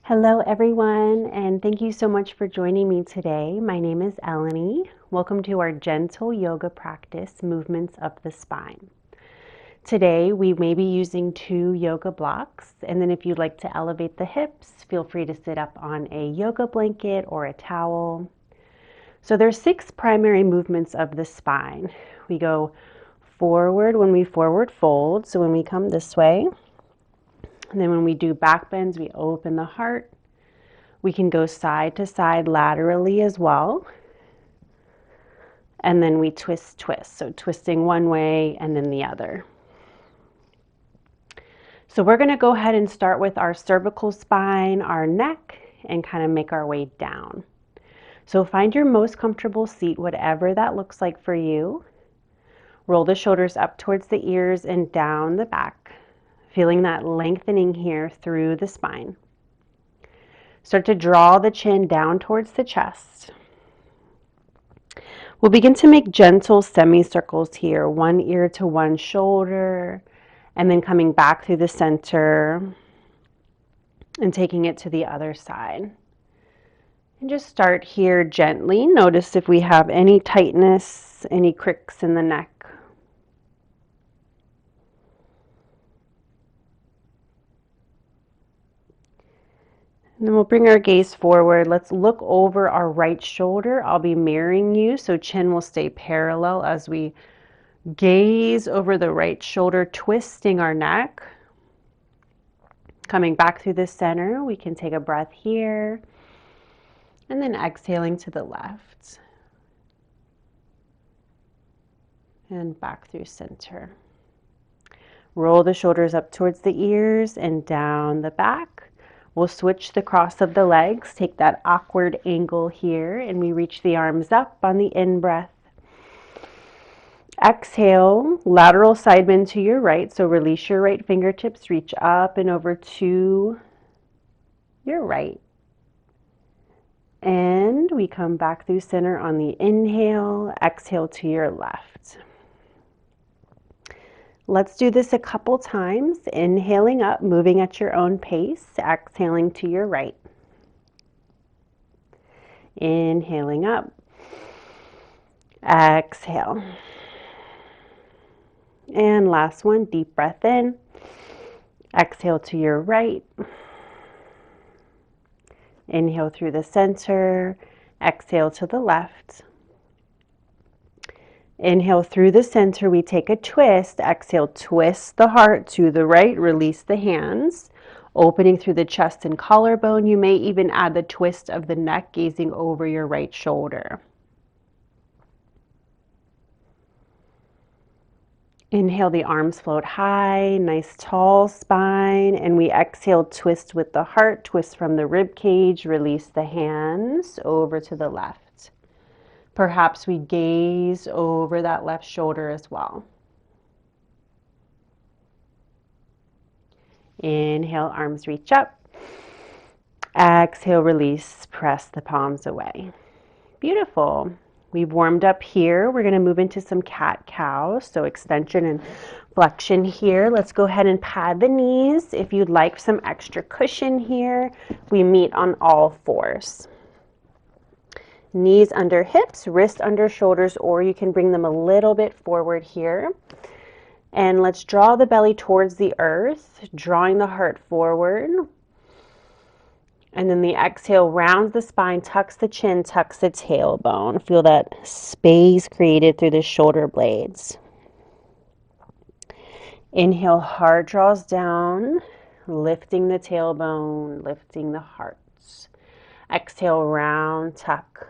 Hello everyone, and thank you so much for joining me today. My name is Eleni. Welcome to our gentle yoga practice, Movements of the Spine. Today we may be using 2 yoga blocks, and then if you'd like to elevate the hips, feel free to sit up on a yoga blanket or a towel. So there's 6 primary movements of the spine. We go forward when we forward fold, so when we come this way. And then when we do back bends, we open the heart. We can go side to side laterally as well. And then we twist. So twisting one way and then the other. So we're going to go ahead and start with our cervical spine, our neck, and kind of make our way down. So find your most comfortable seat, whatever that looks like for you. Roll the shoulders up towards the ears and down the back, feeling that lengthening here through the spine. Start to draw the chin down towards the chest. We'll begin to make gentle semicircles here, one ear to one shoulder, and then coming back through the center and taking it to the other side. And just start here gently. Notice if we have any tightness, any cricks in the neck. And then we'll bring our gaze forward. Let's look over our right shoulder. I'll be mirroring you, so chin will stay parallel as we gaze over the right shoulder, twisting our neck. Coming back through the center, we can take a breath here. And then exhaling to the left. And back through center. Roll the shoulders up towards the ears and down the back. We'll switch the cross of the legs, take that awkward angle here, and we reach the arms up on the in-breath. Exhale, lateral side bend to your right, so release your right fingertips, reach up and over to your right. And we come back through center on the inhale, exhale to your left. Let's do this a couple times. Inhaling up, moving at your own pace, exhaling to your right. Inhaling up, exhale. And last one, deep breath in, exhale to your right. Inhale through the center, exhale to the left. Inhale through the center, we take a twist. Exhale, twist the heart to the right, release the hands. Opening through the chest and collarbone, you may even add the twist of the neck, gazing over your right shoulder. Inhale, the arms float high, nice tall spine, and we exhale, twist with the heart, twist from the rib cage, release the hands over to the left. Perhaps we gaze over that left shoulder as well. Inhale, arms reach up. Exhale, release, press the palms away. Beautiful. We've warmed up here. We're going to move into some cat-cow, so extension and flexion here. Let's go ahead and pad the knees. If you'd like some extra cushion here, we meet on all fours. Knees under hips, wrist under shoulders, or you can bring them a little bit forward here. And let's draw the belly towards the earth, drawing the heart forward. And then the exhale rounds the spine, tucks the chin, tucks the tailbone. Feel that space created through the shoulder blades. Inhale, heart draws down, lifting the tailbone, lifting the heart. Exhale, round, tuck.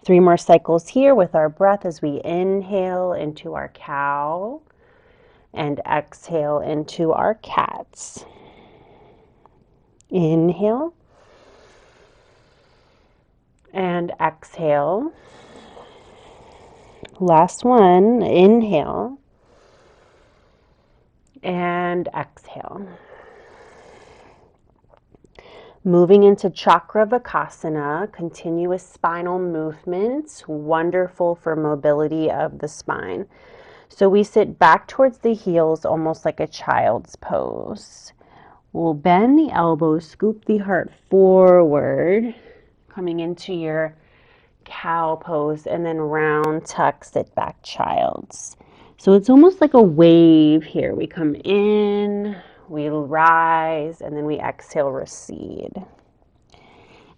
3 more cycles here with our breath as we inhale into our cow and exhale into our cats. Inhale and exhale. Last one, inhale and exhale. Moving into Chakra Vakasana, continuous spinal movement, wonderful for mobility of the spine. So we sit back towards the heels, almost like a child's pose. We'll bend the elbows, scoop the heart forward, coming into your cow pose, and then round tuck, sit back child's. So it's almost like a wave here. We come in, we rise, and then we exhale, recede.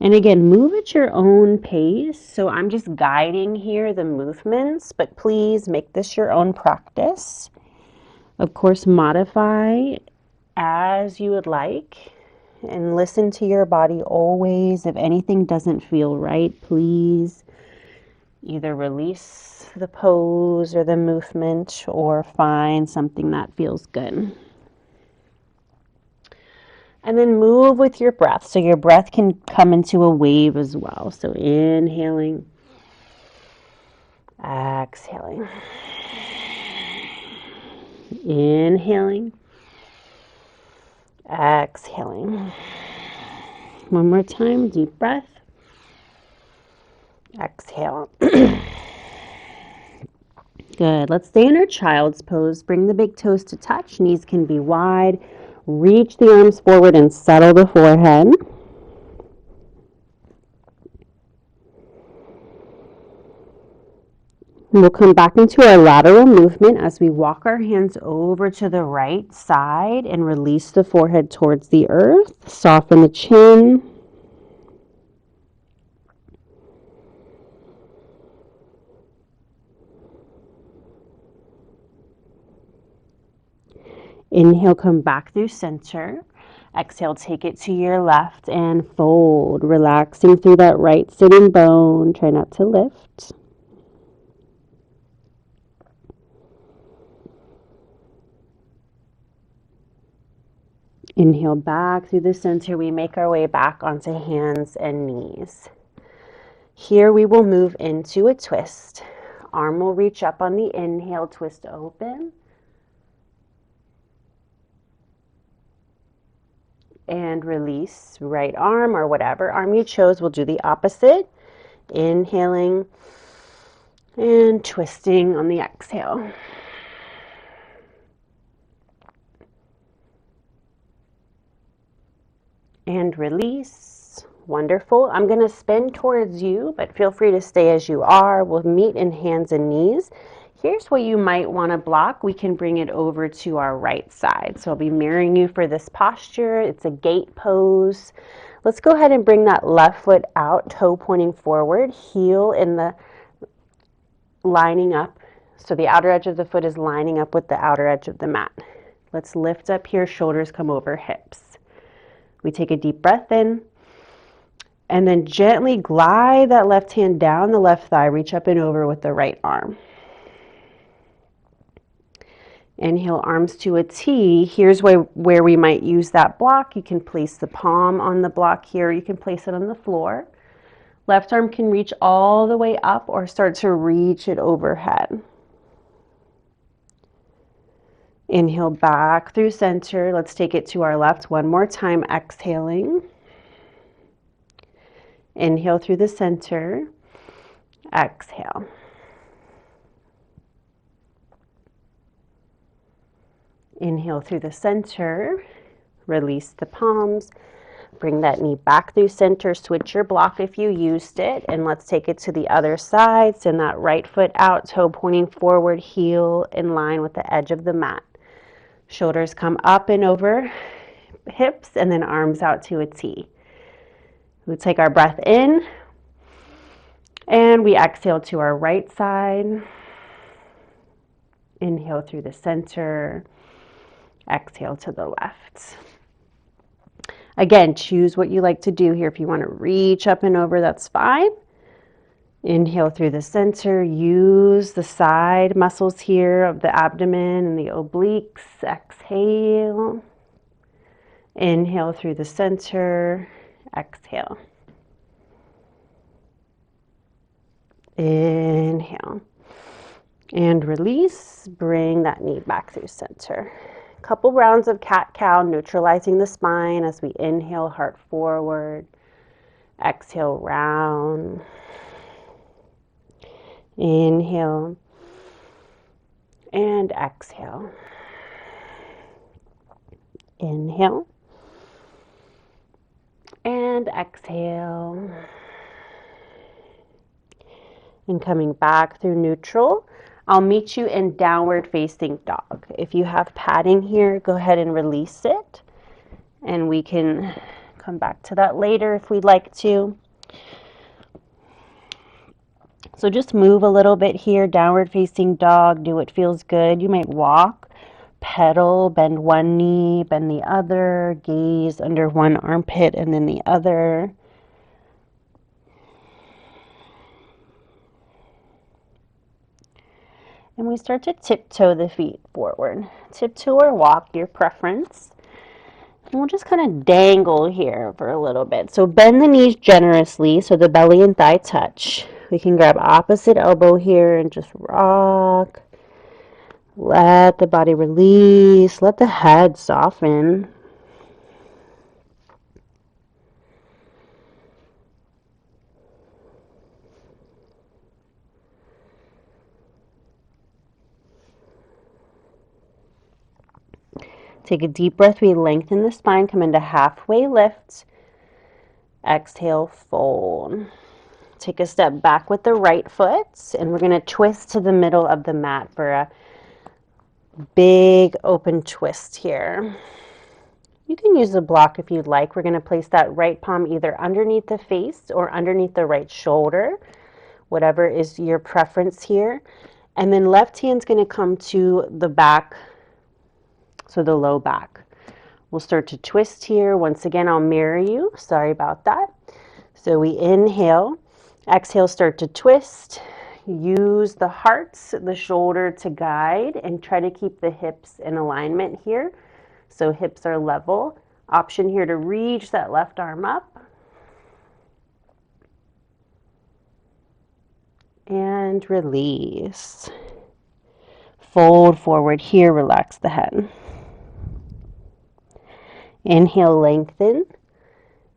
And again, move at your own pace. So I'm just guiding here the movements, but please make this your own practice. Of course, modify as you would like and listen to your body always. If anything doesn't feel right, please either release the pose or the movement or find something that feels good. And then move with your breath. So your breath can come into a wave as well. So inhaling, exhaling, inhaling, exhaling. One more time, deep breath. Exhale. Good. Let's stay in our child's pose. Bring the big toes to touch. Knees can be wide. Reach the arms forward and settle the forehead. We'll come back into our lateral movement as we walk our hands over to the right side and release the forehead towards the earth. Soften the chin. Inhale, come back through center. Exhale, take it to your left and fold, relaxing through that right sitting bone. Try not to lift. Inhale back through the center. We make our way back onto hands and knees. Here we will move into a twist. Arm will reach up on the inhale, twist open. And release right arm or whatever arm you chose. We'll do the opposite. Inhaling and twisting on the exhale. And release. Wonderful. I'm going to spin towards you, but feel free to stay as you are. We'll meet in hands and knees. Here's what you might want to block. We can bring it over to our right side. So I'll be mirroring you for this posture. It's a gate pose. Let's go ahead and bring that left foot out, toe pointing forward, heel in the lining up. So the outer edge of the foot is lining up with the outer edge of the mat. Let's lift up here, shoulders come over hips. We take a deep breath in and then gently glide that left hand down the left thigh, reach up and over with the right arm. Inhale, arms to a T. Here's where we might use that block. You can place the palm on the block here. You can place it on the floor. Left arm can reach all the way up or start to reach it overhead. Inhale back through center. Let's take it to our left one more time, exhaling. Inhale through the center. Exhale. Inhale through the center. Release the palms. Bring that knee back through center. Switch your block if you used it. And let's take it to the other side. Send that right foot out, toe pointing forward, heel in line with the edge of the mat. Shoulders come up and over hips and then arms out to a T. We take our breath in and we exhale to our right side. Inhale through the center. Exhale to the left. Again, choose what you like to do here. If you want to reach up and over, that's fine. Inhale through the center. Use the side muscles here of the abdomen and the obliques. Exhale. Inhale through the center. Exhale. Inhale. And release. Bring that knee back through center. Couple rounds of cat-cow, neutralizing the spine as we inhale, heart forward. Exhale, round. Inhale. And exhale. Inhale. And exhale. And coming back through neutral, I'll meet you in downward facing dog. If you have padding here, go ahead and release it. And we can come back to that later if we'd like to. So just move a little bit here, downward facing dog, do what feels good. You might walk, pedal, bend one knee, bend the other, gaze under one armpit and then the other. And we start to tiptoe the feet forward. Tiptoe or walk, your preference. And we'll just kind of dangle here for a little bit. So bend the knees generously so the belly and thigh touch. We can grab opposite elbow here and just rock. Let the body release. Let the head soften. Take a deep breath. We lengthen the spine. Come into halfway lift. Exhale, fold. Take a step back with the right foot, and we're going to twist to the middle of the mat for a big open twist here. You can use a block if you'd like. We're going to place that right palm either underneath the face or underneath the right shoulder, whatever is your preference here. And then left hand's going to come to the back, so the low back. We'll start to twist here. Once again, I'll mirror you. Sorry about that. So we inhale, exhale, start to twist. Use the heart, the shoulder to guide, and try to keep the hips in alignment here. So hips are level. Option here to reach that left arm up. And release. Fold forward here, relax the head. Inhale, lengthen.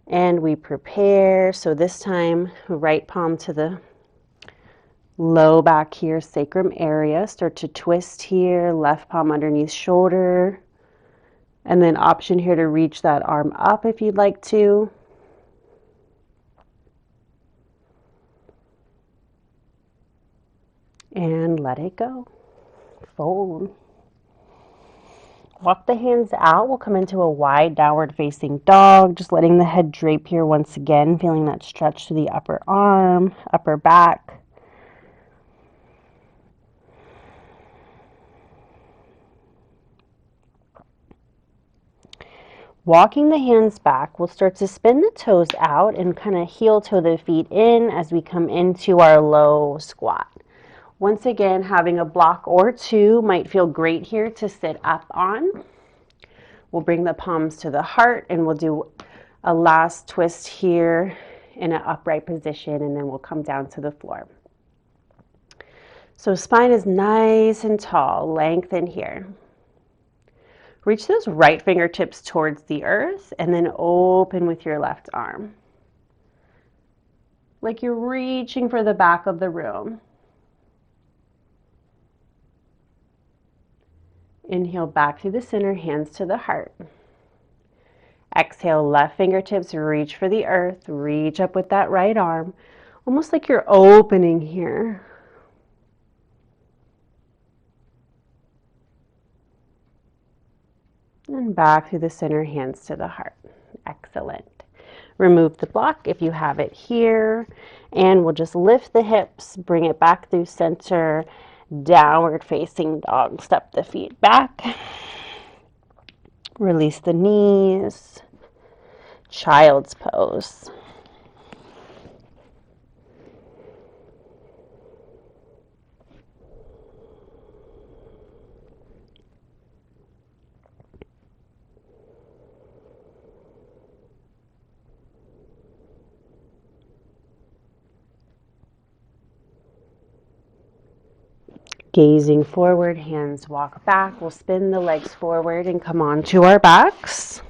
And we prepare. So this time, right palm to the low back here, sacrum area. Start to twist here, left palm underneath shoulder. And then option here to reach that arm up if you'd like to. And let it go. Fold. Walk the hands out. We'll come into a wide downward facing dog. Just letting the head drape here once again. Feeling that stretch to the upper arm, upper back. Walking the hands back, we'll start to spin the toes out and kind of heel toe the feet in as we come into our low squat. Once again, having a block or two might feel great here to sit up on. We'll bring the palms to the heart and we'll do a last twist here in an upright position, and then we'll come down to the floor. So spine is nice and tall, lengthen here. Reach those right fingertips towards the earth and then open with your left arm. Like you're reaching for the back of the room. Inhale back through the center, hands to the heart. Exhale, left fingertips reach for the earth. Reach up with that right arm. Almost like you're opening here. And back through the center, hands to the heart. Excellent. Remove the block if you have it here. And we'll just lift the hips, bring it back through center. Downward facing dog. Step the feet back. Release the knees. Child's pose. Gazing forward, hands walk back. We'll spin the legs forward and come on to our backs.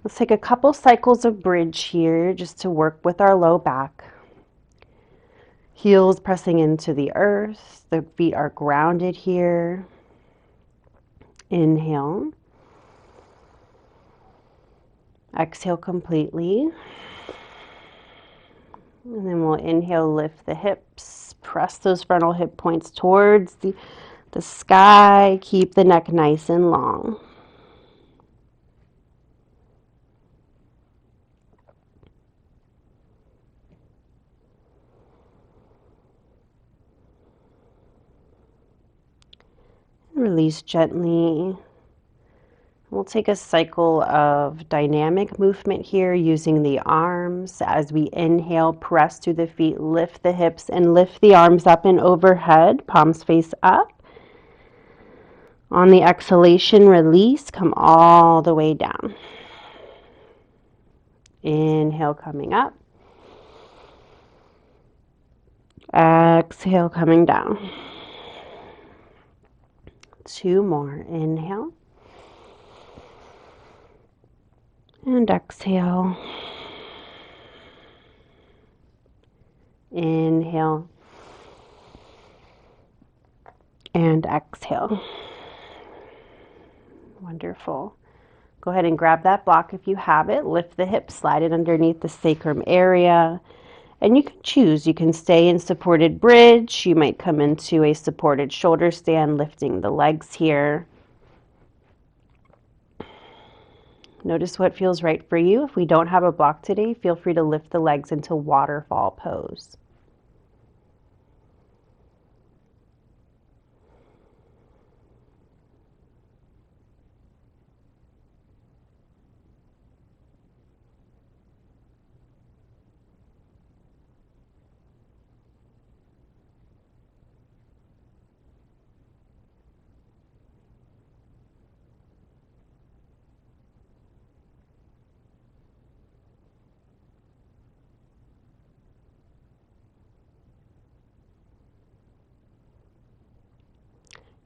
Let's take a couple cycles of bridge here just to work with our low back. Heels pressing into the earth. The feet are grounded here. Inhale. Exhale completely. And then we'll inhale, lift the hips, press those frontal hip points towards the sky. Keep the neck nice and long. Release gently. We'll take a cycle of dynamic movement here using the arms. As we inhale, press through the feet, lift the hips, and lift the arms up and overhead, palms face up. On the exhalation, release, come all the way down. Inhale, coming up. Exhale, coming down. 2 more. Inhale. And exhale. Inhale. And exhale. Wonderful. Go ahead and grab that block if you have it. Lift the hips, slide it underneath the sacrum area. And you can choose. You can stay in supported bridge. You might come into a supported shoulder stand, lifting the legs here. Notice what feels right for you. If we don't have a block today, feel free to lift the legs into waterfall pose.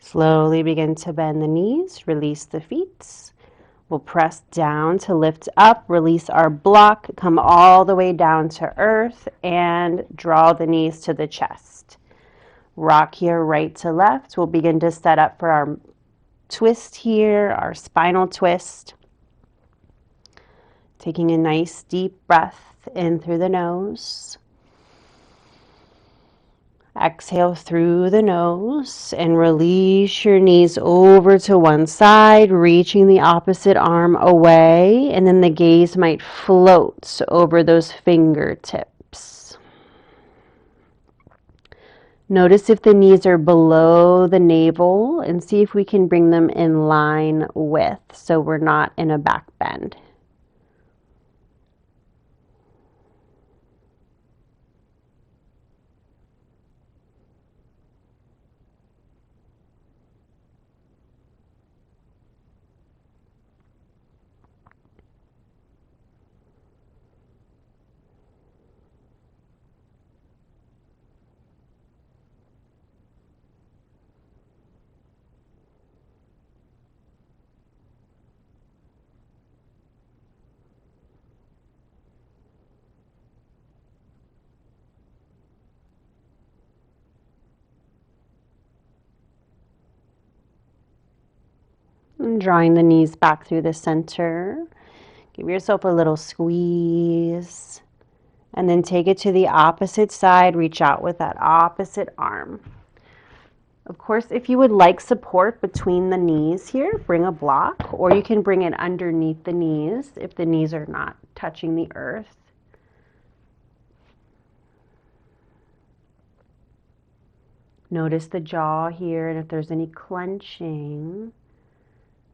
Slowly begin to bend the knees, release the feet. We'll press down to lift up, release our block, come all the way down to earth, and draw the knees to the chest. Rock here right to left. We'll begin to set up for our twist here, our spinal twist. Taking a nice deep breath in through the nose. Exhale through the nose and release your knees over to one side, reaching the opposite arm away, and then the gaze might float over those fingertips. Notice if the knees are below the navel and see if we can bring them in line with, so we're not in a back bend. And drawing the knees back through the center. Give yourself a little squeeze. And then take it to the opposite side. Reach out with that opposite arm. Of course, if you would like support between the knees here, bring a block, or you can bring it underneath the knees if the knees are not touching the earth. Notice the jaw here and if there's any clenching.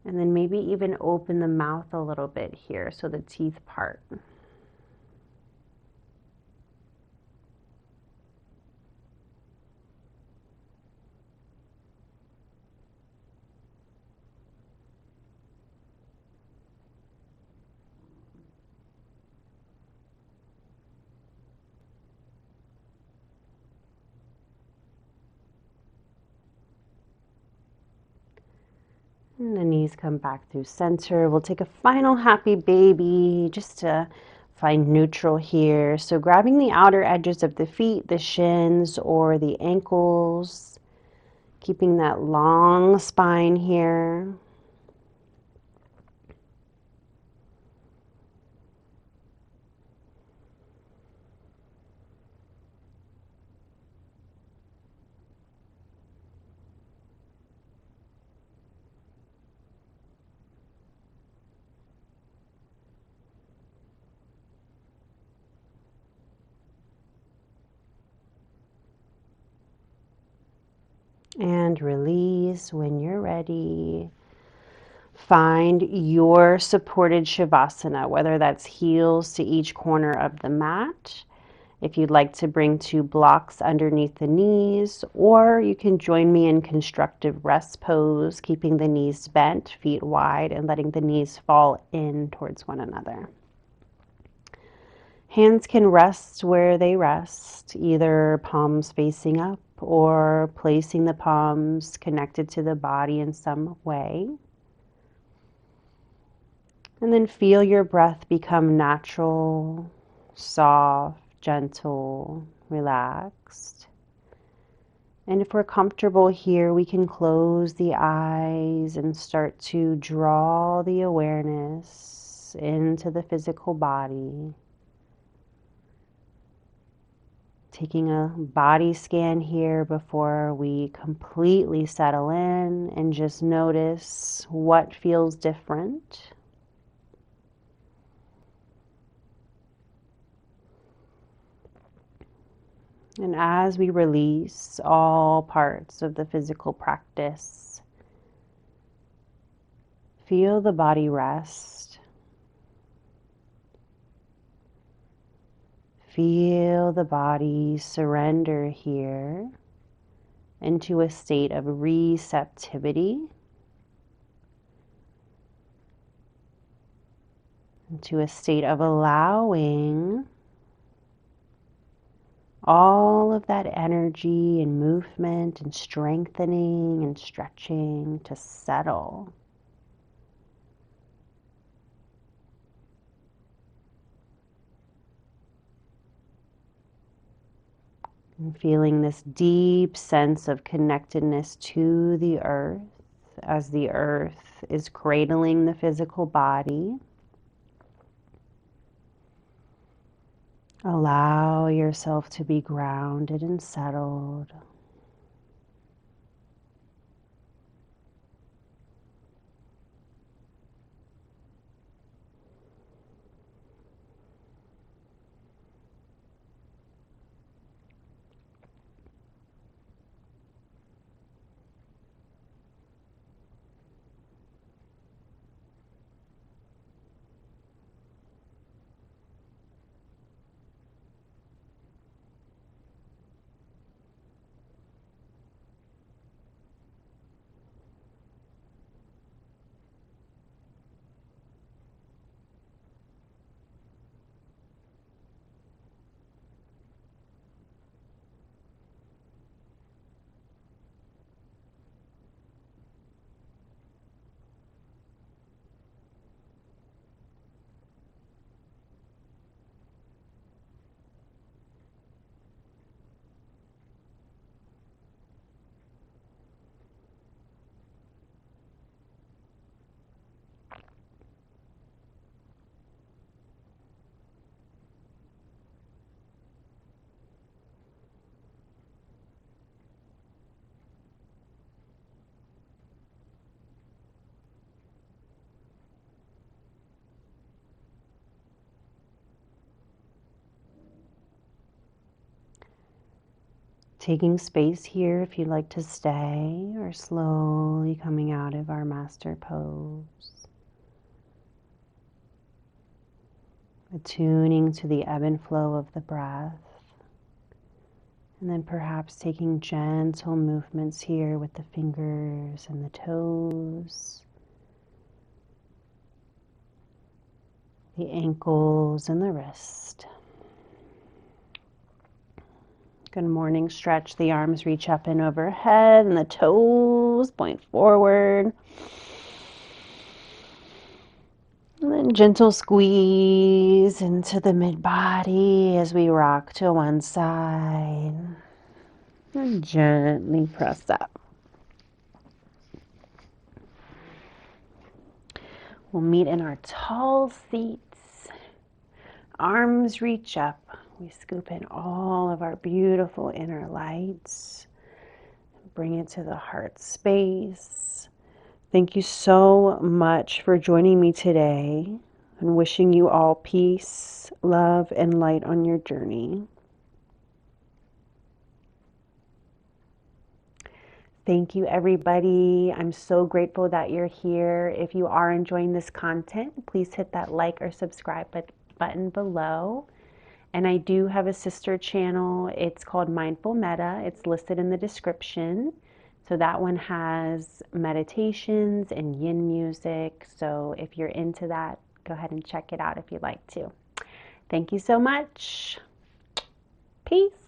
And then maybe even open the mouth a little bit here so the teeth part. And the knees come back through center. We'll take a final happy baby just to find neutral here. So grabbing the outer edges of the feet, the shins or the ankles, keeping that long spine here. and release when you're ready. Find your supported Shavasana, whether that's heels to each corner of the mat. If you'd like to bring 2 blocks underneath the knees, or you can join me in constructive rest pose, keeping the knees bent, feet wide, and letting the knees fall in towards one another. Hands can rest where they rest, either palms facing up or placing the palms connected to the body in some way. And then feel your breath become natural, soft, gentle, relaxed. And if we're comfortable here, we can close the eyes and start to draw the awareness into the physical body. Taking a body scan here before we completely settle in and just notice what feels different. And as we release all parts of the physical practice, feel the body rest. Feel the body surrender here into a state of receptivity, into a state of allowing all of that energy and movement and strengthening and stretching to settle. And feeling this deep sense of connectedness to the earth as the earth is cradling the physical body. Allow yourself to be grounded and settled. Taking space here if you'd like to stay, or slowly coming out of our master pose. Attuning to the ebb and flow of the breath. And then perhaps taking gentle movements here with the fingers and the toes, the ankles and the wrist. Good morning. Stretch. The arms reach up and overhead and the toes point forward. And then gentle squeeze into the mid-body as we rock to one side. And gently press up. We'll meet in our tall seats. Arms reach up. We scoop in all of our beautiful inner lights. Bring it to the heart space. Thank you so much for joining me today, and wishing you all peace, love, and light on your journey. Thank you, everybody. I'm so grateful that you're here. If you are enjoying this content, please hit that like or subscribe button below. And I do have a sister channel. It's called Mindful Meta. It's listed in the description. So that one has meditations and yin music. So if you're into that, go ahead and check it out if you'd like to. Thank you so much. Peace.